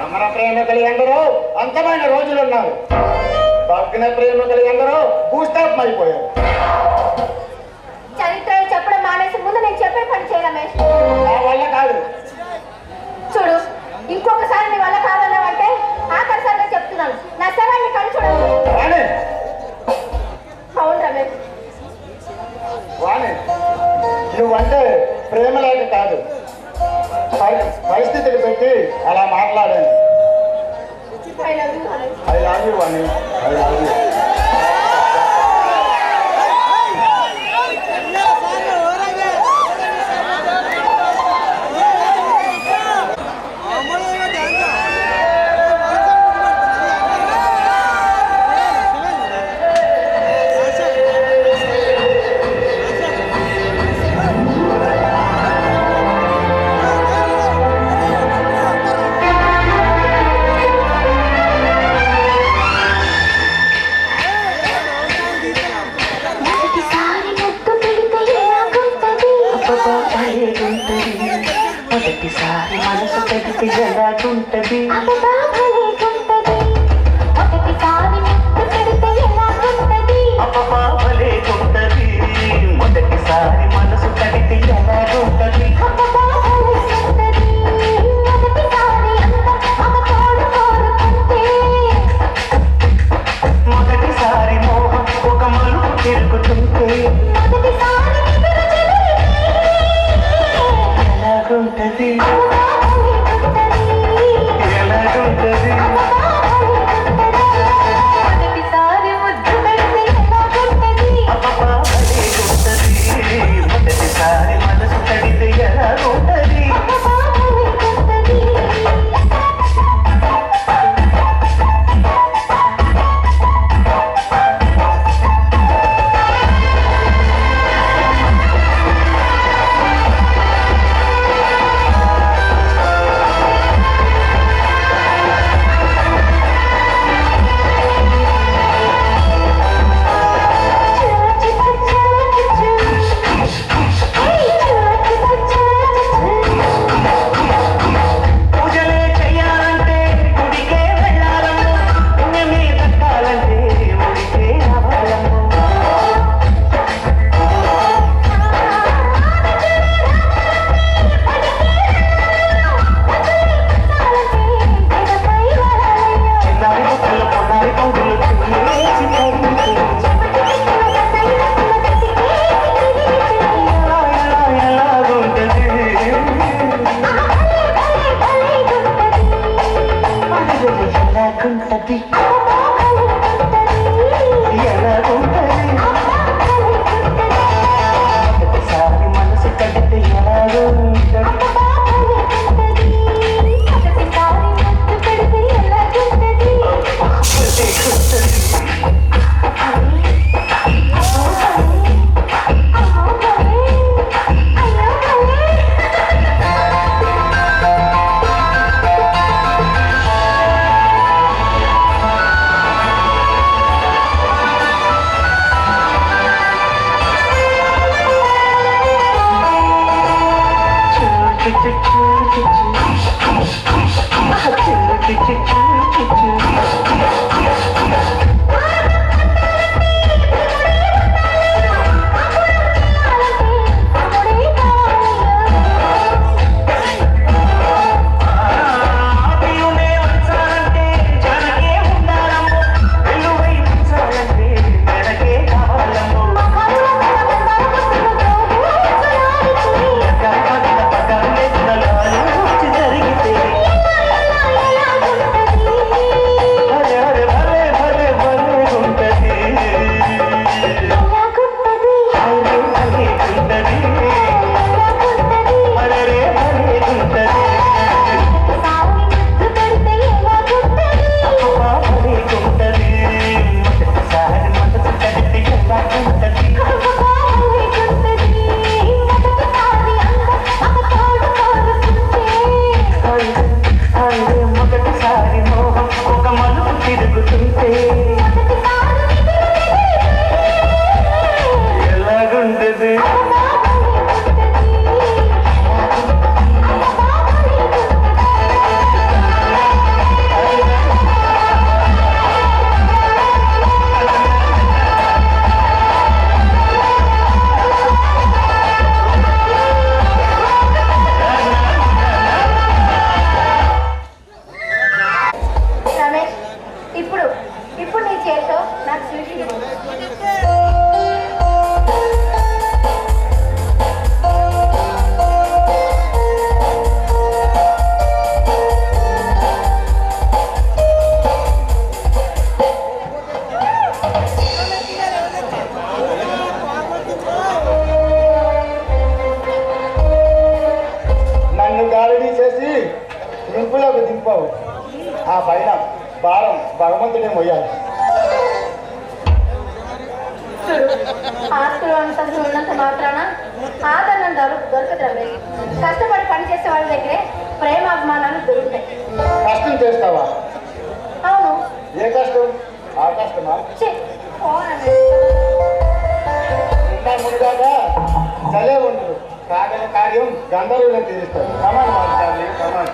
అమర ప్రేమికులు ఎందరో అంతమైన రోజులు ఉన్నారు, భగ్న ప్రేమికులు ఎందరో భూస్థాపం అయిపోయారు. చరిత్ర చెప్పడం మానేసి ముందు నేను చెప్పే పని చేయ రమేష్. నా వల్ల కాదు. చూడు, ఇంకొకసారి నీ వల్ల కావాలంటే ఆఖరిసారిగా చెప్తున్నాను, నా శవాన్ని కళ్ళు చూడవు. అవును రమేష్, వాణి నువ్వంటే ప్రేమ లేక కాదు, పరిస్థితులు పెట్టి అలా మాట్లాడాను. I love you, Rmesh. I love you, Vani. I love you. మొదటిసారి మనసు తడితే ఎలాగుంటది, అపబాబలేగుంటది. మొదటిసారి మనసు తడితే ఎలాగుంటది, మొదటిసారి మోహం ఒక మలుపు తిరుగుతుంటే ఎలాగుంటది, ఎలాగుంటది. అపబాబలేగుంటది, మొదటిసారి మనసు తడితే ఎలాగుంటది. ఆ పైన భారం భగవంతుడే మొయ్యాలి. ఆస్తులు అంతలు ఉన్నంత మాత్రాన ఆదరణ దొరకదు రమేష్. కష్టపడి పని చేసే వాళ్ళ దగ్గరే ప్రేమాభిమానాలు దొరుకుతాయి. కష్టం చేస్తావా? అవును. ఏ కష్టం? ఆ కష్టమా? ఛీ, పో రమేష్. ఇంకా ముందుగా చలే ఉండదు. కాగల కార్యం గంధర్వులే తీరుస్తారు. కమాన్ మాట్లాడాలి, కమాన్.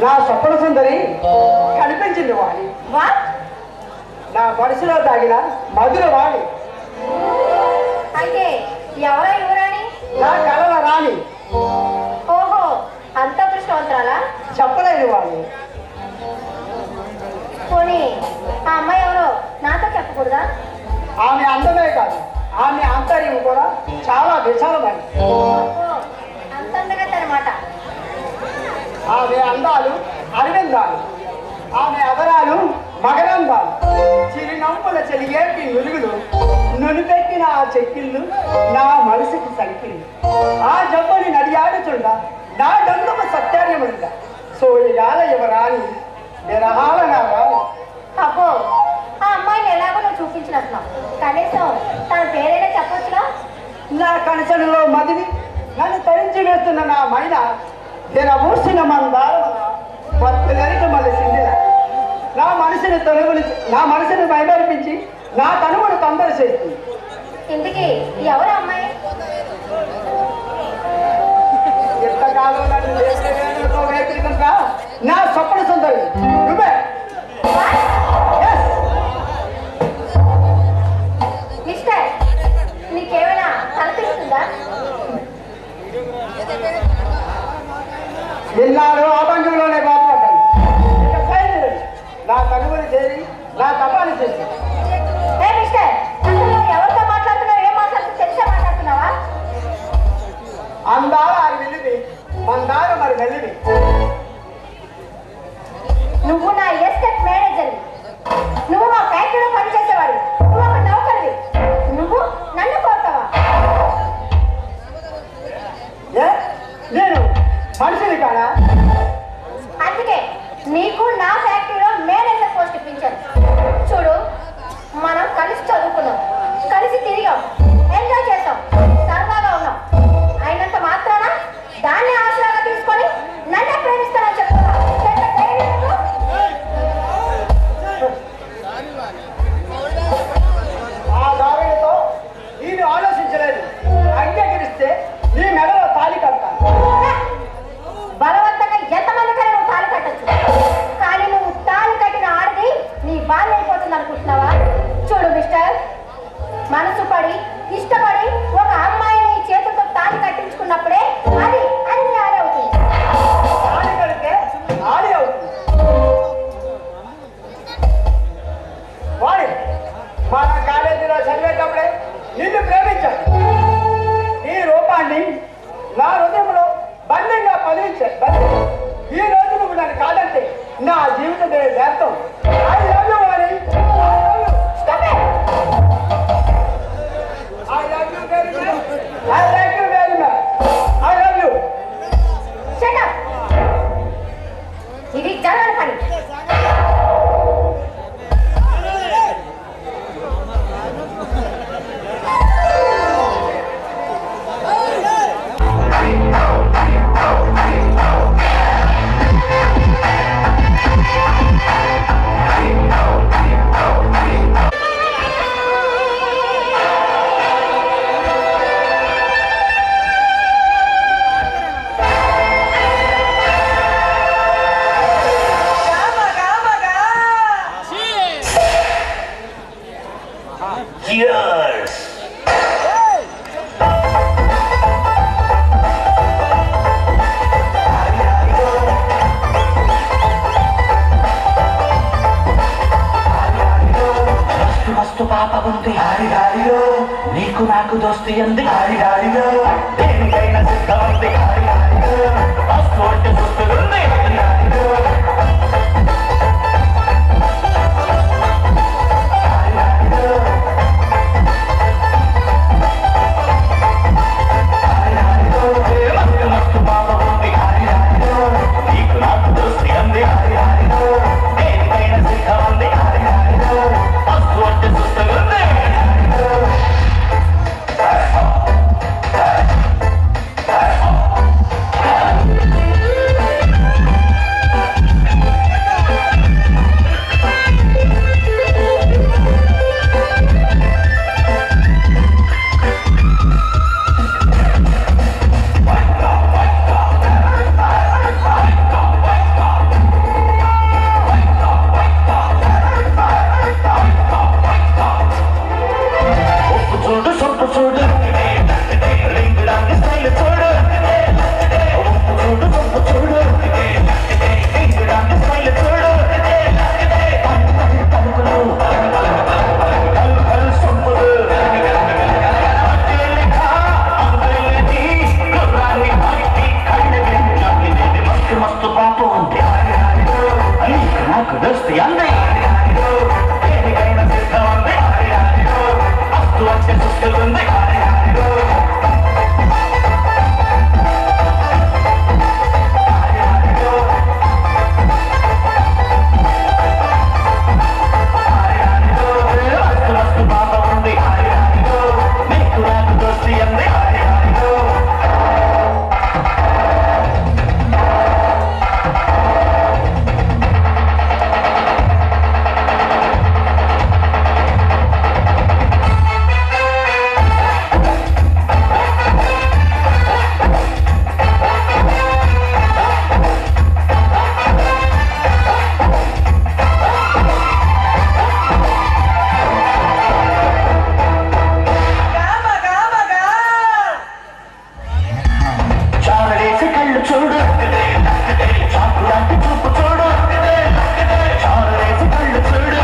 నా స్వప్న సుందరి కనిపించింది వాణి. వాట్? నా మనసులో తాగిన మధుర వాణి. అయితే ఎవరో యువరాణి? నా కలల రాణి. ఓహో, అంత దృష్టవంతురాలా? చెప్పలేని వాణి. పోనీ ఆ అమ్మాయి ఎవరో నాతో చెప్పకూడదా? ఆమె అందమే కాదు, ఆమె ఆంతర్యం కూడా చాలా విశాలమైంది. ఓహో, అంత అందగత్తనమాట. ఆమె అందాలు అరవిందాలు, ఆమె అదరాలు మగరందాలు, చిరునవ్వుల చెలియేటి నులుగులు, నులిపెట్టిన ఆ చెక్కిళ్ళు నా మనసుకి సంకిళ్ళు. ఆ జబ్బని నడియాడుచుండ నా డంగుమ సత్యార్యముండ సోయగాల యువరాణి నిరహాల నా రాణి. అబ్బో, ఆ అమ్మాయిని ఎలాగో నువ్వు చూపించినట్టున్నావు. కనీసం తన పేరైనా చెప్పొచ్చుగా? నా కనసనలో మదిని నన్ను తరించి వేస్తున్న నా మైన దినమూసిన మందారమన భక్తులెనక మలసిందిన నా మనసుని మైమరిపించి నా తనువును తొందర చేస్తుంది. ఇందుకి ఎవరు అమ్మాయి? ఎంతకాలం నన్ను దేశంలో వేపించుకుంటా నా స్వప్న సుందరి నువ్వే. Yes. మిస్టర్, నీకేమైనా కనిపిస్తుందా? ఎన్నాళ్ళు ఆ బంధువులోనే బాధపడ్డాను. ఇక సైన్యుడు నా తనువుని చేరి నా తపాన్ని చేసి ఏ మిస్టర్, అసలు నువ్వు ఎవరితో మాట్లాడుతున్నావు, ఏం మాట్లాడుతున్నావు తెలిసే మాట్లాడుతున్నావా? అందాల అది వెళ్ళింది మందార మరి వెళ్ళింది. నువ్వు నా ఎస్టేట్ మేనేజర్, నువ్వు మా ఫ్యాక్టరీలో పనిచేసేవాడు, నువ్వు ఒక నౌకరివి, నువ్వు నన్ను కోరుతావా? ఏ నేను మనిషిని కానా? అందుకే నీకు నా ఫ్యాక్టరీలో మేనేజర్ పోస్ట్ ఇప్పించాను. చూడు, మనం కలిసి చదువుకున్నాం, కలిసి తిరిగాం, ఎంజాయ్ చేస్తాం, సరదాగా ఉన్నాం. అయినంత మాత్రాన దాన్ని ఆసరాగా తీసుకొని నన్నే ప్రేమిస్తానని చెప్తున్నా. ఎంత ధైర్యం నీకు? ఆ దారులతో నేను ఆలోచించలేదు. అంగీకరిస్తే నీ మెడలో తాళి కడతాను. బలవంతంగా ఎంతమందికైనా నువ్వు తాళి కట్టచ్చు, కానీ నువ్వు తాళి కట్టిన ఆడది నీ బాధ అయిపోతుంది అనుకుంటున్నావా? చూడు మిస్టర్, మనసు పడి ఇష్టపడి ఒక అమ్మాయిని చేతులతో తాళి కట్టించుకున్నప్పుడే అది అన్ని ఆడే అవుతుంది. తాళి కడితే ఆడి అవుతుంది. వాడి మన కాలేజీలో చదివేటప్పుడే నిన్ను ప్రేమించాను. ఈ రూపాన్ని నా హృదయంలో బంధంగా పదిలించాను. ఈ రోజు నువ్వు నన్ను కాదంటే నా జీవితం వ్యర్థం. I love you, Vani. I love you. Stop it! I love you very much. I like you very much. I love you. Shut up! ఇది జరగని పని. Cheers! మస్తు పాప ఉంది హారి హారిలో, నీకు నాకు దోస్తి అంది హారి హారిలో, దేనికైనా సిద్ధం ఉంది హారి హారిలో, మస్తు అంటే చూస్తుంది హారి హారిలో. చూడు చాకులాంటి చూపు చూడు చారేసి కళ్ళు చూడు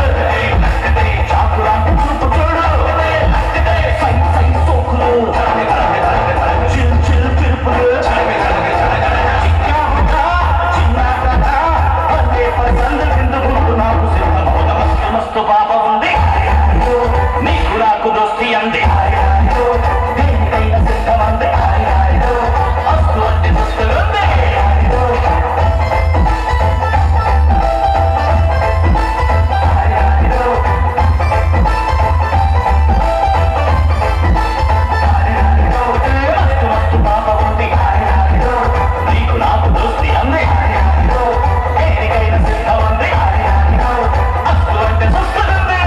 చాకులాంటి చూపు చూడు సై సై సోకులు చిల్ చిల్ పిలుపులు నాకు మస్తు మస్తు పాప ఉంది నీకు నాకు దోస్తి అంది దేనికైనా సిద్ధమంది అస్తు అంటే దుస్తులుంది మస్తు మస్తు పాప ఉంది నీకు నాకు దోస్తి అంది దేనికైనా సిద్ధమంది అస్తు అంటే దుస్తులుంది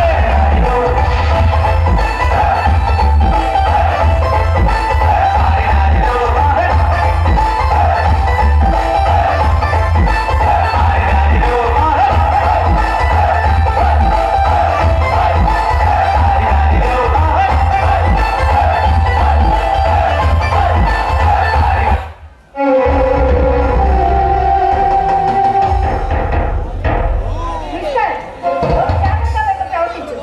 మిస్టర్, జాగ్రత్తగా ప్రవర్తించు.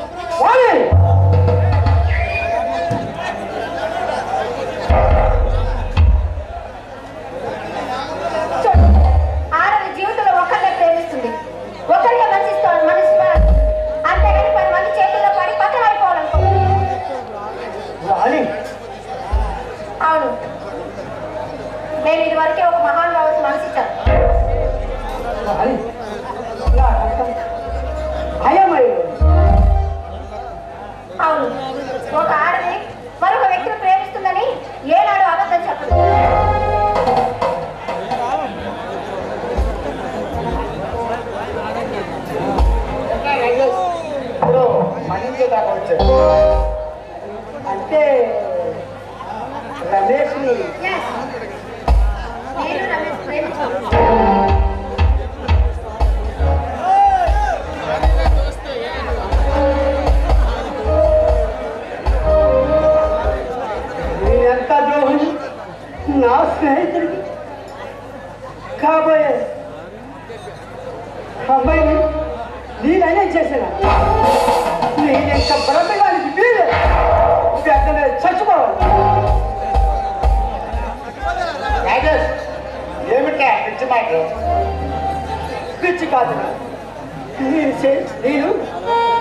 చూడు, ఆడది జీవితంలో ఒకరినే ప్రేమిస్తుంది, ఒకరికే మనసు అంతేగాని 10 మంది చేతుల్లో పడి పక్కన అయిపోవాలనుకో. అవును, నేను ఇదివరకే ఒక మహానుభావుడికి మనసిచ్చాను. అవును, ఒక ఆడది మరొక వ్యక్తిని ప్రేమిస్తుందని ఏనాడు అబద్ధం చెప్పదు. ఇప్పుడు మన్నించేదాకా వచ్చాడు అంటే రమేష్ని Yes. నేను రమేష్ ప్రేమించాను. నేనెంత ద్రోహిని నా స్నేహితుడికి కాబోయే అమ్మాయిని నేనైనా చేసిన నేను ఇంకా బ్రతకానికి వీలే వెంటనే చచ్చిపోవాలి. రాజేష్ ఏమిటా పిచ్చి మాటలు పిచ్చి కాదు నేను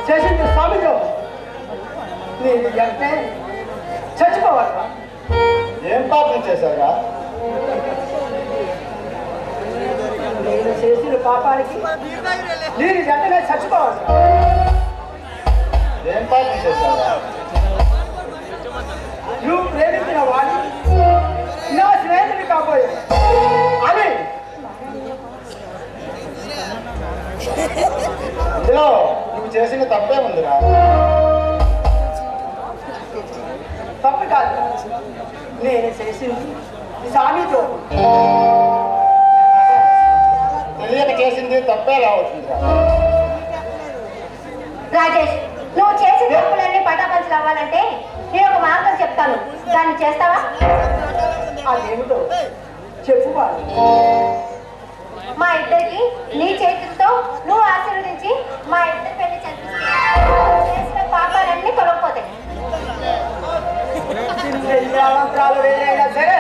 చేసింది స్వామితో నేను వెంటనే చచ్చిపోవాలి. ఏం పాపం చేశావురా నేను చేసిన పాపానికి నేను వెంటనే చచ్చిపోవాలి. ఏం పాపం చేశావురా నువ్వు ప్రేమించిన వాడు నా స్నేహితుడి కాబోయే అని ఇందులో నువ్వు చేసిన తప్పే ఉందిరా తప్పు కాదు, నేను చేసింది స్వామితో తెలియక చేసింది తప్పే రావచ్చురా రాజేష్, నువ్వు చేసిన తప్పులన్నీ పటాపంచలు అవ్వాలంటే నేను ఒక మార్గం చెప్తాను, దాన్ని చేస్తావా? అదేమిటో చెప్పుకోవాలి. మా ఇద్దరికి నీ చేతులతో నువ్వు ఆశీర్వదించి మా ఇద్దరి పెళ్లి చేస్తావు. చేసిన పాపాలన్నీ తొలగిపోతాయి. చిన్న అలంకారాలు వేరైనా సరే